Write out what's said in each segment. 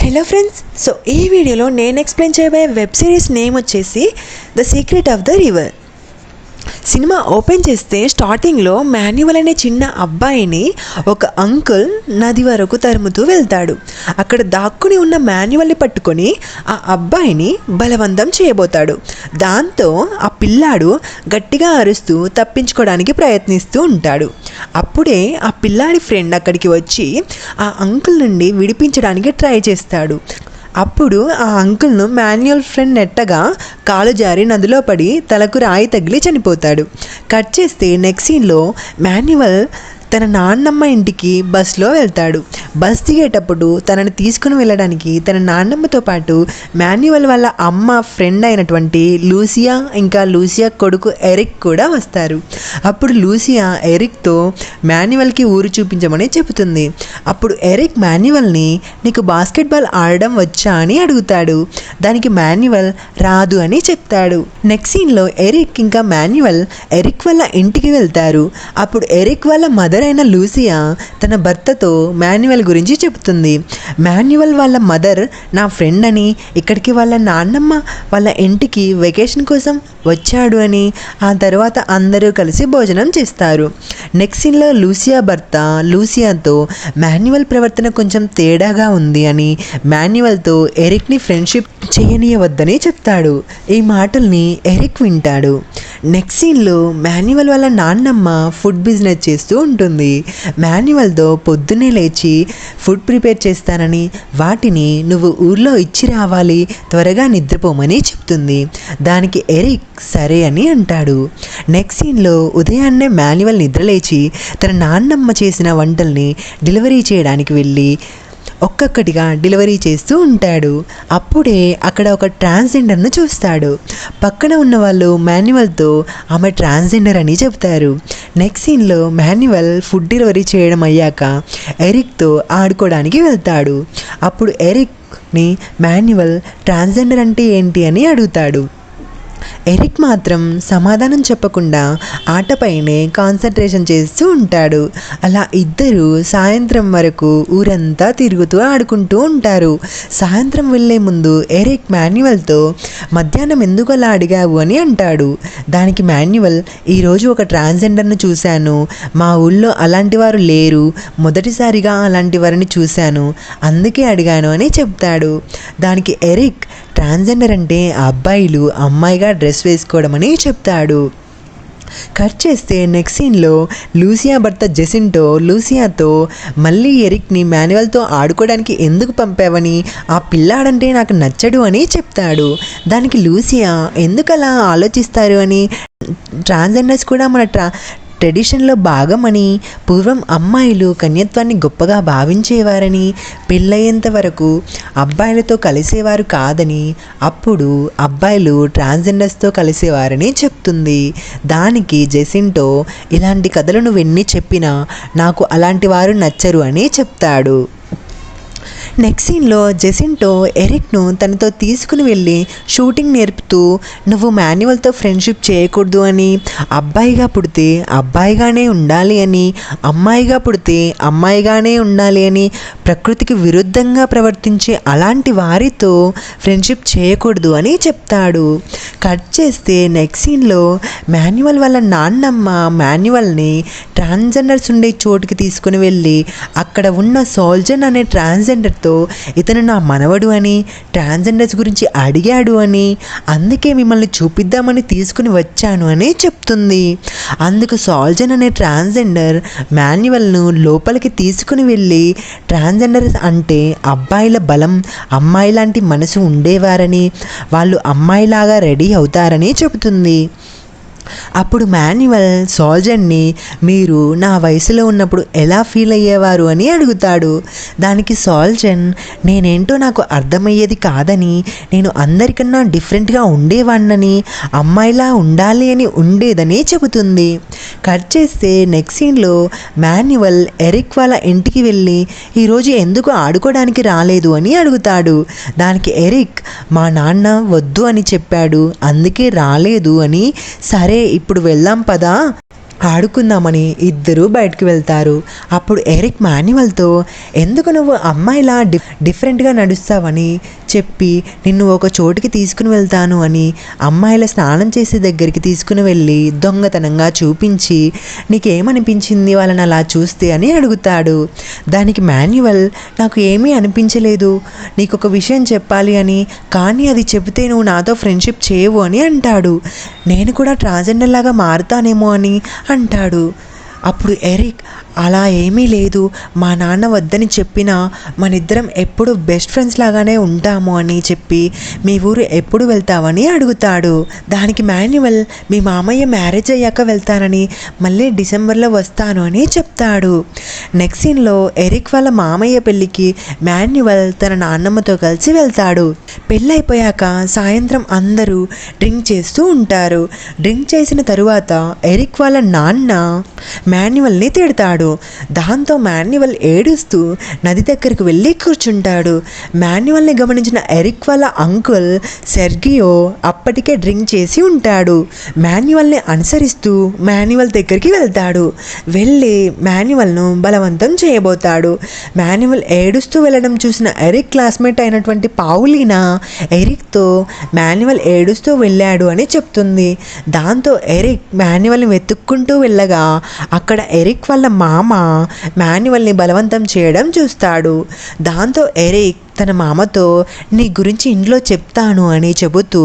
Hello friends, so ఈ వీడియోలో నేను ఎక్స్ప్లెయిన్ చేయబోయే వెబ్ సిరీస్ నేమ్ వచ్చేసి the secret of the river. Cinema open చేస్తే స్టార్టింగ్లో మాన్యువల్ అనే చిన్న అబ్బాయిని ఒక అంకుల్ నది వరకు తరుముతూ వెళ్తాడు. అక్కడ దాక్కుని ఉన్న మాన్యువల్ని పట్టుకొని ఆ అబ్బాయిని బలవంతం చేయబోతాడు. దాంతో ఆ పిల్లాడు గట్టిగా అరుస్తూ తప్పించుకోవడానికి ప్రయత్నిస్తూ ఉంటాడు. అప్పుడే ఆ పిల్లాడి ఫ్రెండ్ అక్కడికి వచ్చి ఆ అంకుల్ నుండి విడిపించడానికి ట్రై చేస్తాడు. అప్పుడు ఆ అంకుల్ను మాన్యువల్ ఫ్రెండ్ నెట్టగా కాలు జారి నదిలో పడి తలకు రాయి తగిలి చనిపోతాడు. కట్ చేస్తే నెక్స్ట్ సీన్లో మాన్యువల్ తన నాన్నమ్మ ఇంటికి బస్లో వెళ్తాడు. బస్ దిగేటప్పుడు తనని తీసుకుని వెళ్ళడానికి తన నాన్నమ్మతో పాటు మాన్యువల్ వాళ్ళ అమ్మ ఫ్రెండ్ అయినటువంటి లూసియా ఇంకా లూసియా కొడుకు ఎరిక్ కూడా వస్తారు. అప్పుడు లూసియా ఎరిక్తో మాన్యువల్కి ఊరు చూపించమని చెబుతుంది. అప్పుడు ఎరిక్ మాన్యువల్ని నీకు బాస్కెట్బాల్ ఆడడం వచ్చా అని అడుగుతాడు. దానికి మాన్యువల్ రాదు అని చెప్తాడు. నెక్స్ట్ సీన్లో ఎరిక్ ఇంకా మాన్యువల్ ఎరిక్ వాళ్ళ ఇంటికి వెళ్తారు. అప్పుడు ఎరిక్ వాళ్ళ మదర్ అయిన లూసియా తన భర్తతో మాన్యువల్ గురించి చెబుతుంది. మాన్యువల్ వాళ్ళ మదర్ నా ఫ్రెండ్ అని, ఇక్కడికి వాళ్ళ నాన్నమ్మ వాళ్ళ ఇంటికి వెకేషన్ కోసం వచ్చాడు అని, ఆ తర్వాత అందరూ కలిసి భోజనం చేస్తారు. నెక్స్ట్ సీన్లో లూసియా భర్త లూసియాతో మాన్యువల్ ప్రవర్తన కొంచెం తేడాగా ఉంది అని మాన్యువల్తో ఎరిక్ని ఫ్రెండ్షిప్ చేయనీయవద్దని చెప్తాడు. ఈ మాటల్ని ఎరిక్ వింటాడు. నెక్స్ట్ సీన్లో మాన్యువల్ వాళ్ళ నాన్నమ్మ ఫుడ్ బిజినెస్ చేస్తూ ఉంటుంది. మాన్యువల్తో పొద్దున్నే లేచి ఫుడ్ ప్రిపేర్ చేస్తానని, వాటిని నువ్వు ఊర్లో ఇచ్చి రావాలి, త్వరగా నిద్రపోమని చెప్తుంది. దానికి ఎరిక్ సరే అని అంటాడు. నెక్స్ట్ సీన్లో ఉదయాన్నే మాన్యువల్ నిద్రలేచి తన నాన్నమ్మ చేసిన వంటల్ని డెలివరీ చేయడానికి వెళ్ళి ఒక్కొక్కటిగా డెలివరీ చేస్తూ ఉంటాడు. అప్పుడే అక్కడ ఒక ట్రాన్స్జెండర్ను చూస్తాడు. పక్కన ఉన్న వాళ్ళు మాన్యువల్తో ఆమె ట్రాన్స్జెండర్ అని చెప్తారు. నెక్స్ట్ సీన్లో మాన్యువల్ ఫుడ్ డెలివరీ చేయడం అయ్యాక ఎరిక్తో ఆడుకోవడానికి వెళ్తాడు. అప్పుడు ఎరిక్ని మాన్యువల్ ట్రాన్స్జెండర్ అంటే ఏంటి అని అడుగుతాడు. ఎరిక్ మాత్రం సమాధానం చెప్పకుండా ఆటపైనే కాన్సన్ట్రేషన్ చేస్తూ ఉంటాడు. అలా ఇద్దరు సాయంత్రం వరకు ఊరంతా తిరుగుతూ ఆడుకుంటూ ఉంటారు. సాయంత్రం వెళ్ళే ముందు ఎరిక్ మాన్యువల్తో మధ్యాహ్నం ఎందుకు అలా అడిగావు అని అంటాడు. దానికి మాన్యువల్ ఈరోజు ఒక ట్రాన్స్జెండర్ను చూశాను, మా ఊళ్ళో అలాంటి వారు లేరు, మొదటిసారిగా అలాంటి వారిని చూశాను, అందుకే అడిగాను అని చెప్తాడు. దానికి ఎరిక్ ట్రాన్స్జెండర్ అంటే అబ్బాయిలు అమ్మాయిగా డ్రెస్ వేసుకోవడం అని చెప్తాడు. కట్ చేస్తే నెక్స్ట్ సీన్లో లూసియా భర్త జెసింటో లూసియాతో మళ్ళీ ఎరిక్ని మాన్యువల్తో ఆడుకోవడానికి ఎందుకు పంపావని, ఆ పిల్లాడంటే నాకు నచ్చడు అని చెప్తాడు. దానికి లూసియా ఎందుకు అలా ఆలోచిస్తారు అని, ట్రాన్స్జెండర్స్ కూడా మన ట్రెడిషన్లో భాగమని, పూర్వం అమ్మాయిలు కన్యత్వాన్ని గొప్పగా భావించేవారని, పెళ్ళయ్యేంత వరకు అబ్బాయిలతో కలిసేవారు కాదని, అప్పుడు అబ్బాయిలు ట్రాన్స్జెండర్స్తో కలిసేవారని చెప్తుంది. దానికి జెసింటో ఇలాంటి కథలు నువ్వు ఎన్ని చెప్పినా నాకు అలాంటి వారు నచ్చరు అని చెప్తాడు. నెక్స్ట్ సీన్లో జెసింటో ఎరిక్ను తనతో తీసుకుని వెళ్ళి షూటింగ్ నేర్పుతూ నువ్వు మాన్యువల్తో ఫ్రెండ్షిప్ చేయకూడదు అని, అబ్బాయిగా పుడితే అబ్బాయిగానే ఉండాలి అని, అమ్మాయిగా పుడితే అమ్మాయిగానే ఉండాలి అని, ప్రకృతికి విరుద్ధంగా ప్రవర్తించే అలాంటి వారితో ఫ్రెండ్షిప్ చేయకూడదు అని చెప్తాడు. కట్ చేస్తే నెక్స్ట్ సీన్లో మాన్యువల్ వాళ్ళ నాన్నమ్మ మాన్యువల్ని ట్రాన్స్జెండర్స్ ఉండే చోటుకి తీసుకుని వెళ్ళి అక్కడ ఉన్న సోల్జన్ అనే ట్రాన్స్జెండర్తో ఇతను నా మనవడు అని, ట్రాన్స్జెండర్స్ గురించి అడిగాడు అని, అందుకే మిమ్మల్ని చూపిద్దామని తీసుకుని వచ్చాను అని చెప్తుంది. అందుకు సోల్జన్ అనే ట్రాన్స్జెండర్ మాన్యువల్ను లోపలికి తీసుకుని వెళ్ళి ట్రాన్స్జెండర్స్ అంటే అబ్బాయిల బలం, అమ్మాయి లాంటి మనసు ఉండేవారని, వాళ్ళు అమ్మాయిలాగా రెడీ అవుతారని చెబుతుంది. అప్పుడు మాన్యువల్ సోల్జన్ని మీరు నా వయసులో ఉన్నప్పుడు ఎలా ఫీల్ అయ్యేవారు అని అడుగుతాడు. దానికి సోల్జన్ నేనేంటో నాకు అర్థమయ్యేది కాదని, నేను అందరికన్నా డిఫరెంట్గా ఉండేవాడినని, అమ్మాయిలా ఉండాలి అని ఉండేదని చెబుతుంది. కట్ చేస్తే నెక్స్ట్ సీన్లో మాన్యువల్ ఎరిక్ వాళ్ళ ఇంటికి వెళ్ళి ఈరోజు ఎందుకు ఆడుకోవడానికి రాలేదు అని అడుగుతాడు. దానికి ఎరిక్ మా నాన్న వద్దు అని చెప్పాడు, అందుకే రాలేదు అని, సరే ఇప్పుడు వెళ్దాం పదా ఆడుకుందామని ఇద్దరూ బయటకు వెళ్తారు. అప్పుడు ఎరిక్ మాన్యువల్తో ఎందుకు నువ్వు అమ్మాయిలా డిఫరెంట్గా నడుస్తావని చెప్పి నిన్ను ఒక చోటికి తీసుకుని వెళ్తాను అని అమ్మాయిల స్నానం చేసే దగ్గరికి తీసుకుని వెళ్ళి దొంగతనంగా చూపించి నీకేమనిపించింది వాళ్ళని అలా చూస్తే అని అడుగుతాడు. దానికి మాన్యువల్ నాకు ఏమీ అనిపించలేదు, నీకు ఒక విషయం చెప్పాలి అని, కానీ అది చెబితే నువ్వు నాతో ఫ్రెండ్షిప్ చేయవు అని అంటాడు. నేను కూడా ట్రాన్స్జెండర్ లాగా మారుతానేమో అని అంటాడు. అప్పుడు ఎరిక్ అలా ఏమీ లేదు, మా నాన్న వద్దని చెప్పినా మనిద్దరం ఎప్పుడు బెస్ట్ ఫ్రెండ్స్ లాగానే ఉంటాము అని చెప్పి మీ ఊరు ఎప్పుడు వెళ్తావని అడుగుతాడు. దానికి మాన్యువల్ మీ మామయ్య మ్యారేజ్ అయ్యాక వెళ్తానని, మళ్ళీ డిసెంబర్లో వస్తాను అని చెప్తాడు. నెక్స్ట్ సీన్లో ఎరిక్ వాళ్ళ మామయ్య పెళ్ళికి మాన్యువల్ తన నాన్నమ్మతో కలిసి వెళ్తాడు. పెళ్ళైపోయాక సాయంత్రం అందరూ డ్రింక్ చేస్తూ ఉంటారు. డ్రింక్ చేసిన తరువాత ఎరిక్ వాళ్ళ నాన్న మాన్యువల్ని తిడతాడు. దాంతో మాన్యువల్ ఏడుస్తూ నది దగ్గరికి వెళ్ళి కూర్చుంటాడు. మాన్యువల్ని గమనించిన ఎరిక్ వాళ్ళ అంకుల్ సెర్గియో అప్పటికే డ్రింక్ చేసి ఉంటాడు. మాన్యువల్ని అనుసరిస్తూ మాన్యువల్ దగ్గరికి వెళ్తాడు. వెళ్ళి మాన్యువల్ను బలవంతం చేయబోతాడు. మాన్యువల్ ఏడుస్తూ వెళ్ళడం చూసిన ఎరిక్ క్లాస్మేట్ అయినటువంటి పావులీనా ఎరిక్తో మాన్యువల్ ఏడుస్తూ వెళ్ళాడు అని చెప్తుంది. దాంతో ఎరిక్ మాన్యువల్ని వెతుక్కుంటూ వెళ్ళగా అక్కడ ఎరిక్ వాళ్ళ మామ మాన్యువల్ని బలవంతం చేయడం చూస్తాడు. దాంతో ఎరిక్ తన మామతో నీ గురించి ఇంట్లో చెప్తాను అని చెబుతూ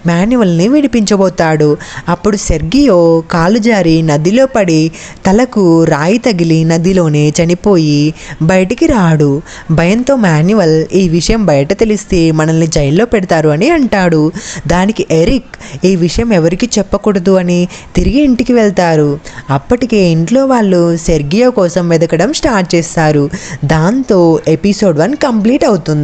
మాన్యువల్ని విడిపించబోతాడు. అప్పుడు సెర్గియో కాలు జారి నదిలో పడి తలకు రాయి తగిలి నదిలోనే చనిపోయి బయటికి రాడు. భయంతో మాన్యువల్ ఈ విషయం బయట తెలిస్తే మనల్ని జైల్లో పెడతారు అని అంటాడు. దానికి ఎరిక్ ఈ విషయం ఎవరికి చెప్పకూడదు అని తిరిగి ఇంటికి వెళ్తారు. అప్పటికే ఇంట్లో వాళ్ళు సెర్గియో కోసం వెతకడం స్టార్ట్ చేస్తారు. దాంతో ఎపిసోడ్ 1 కంప్లీట్ అవుతుంది.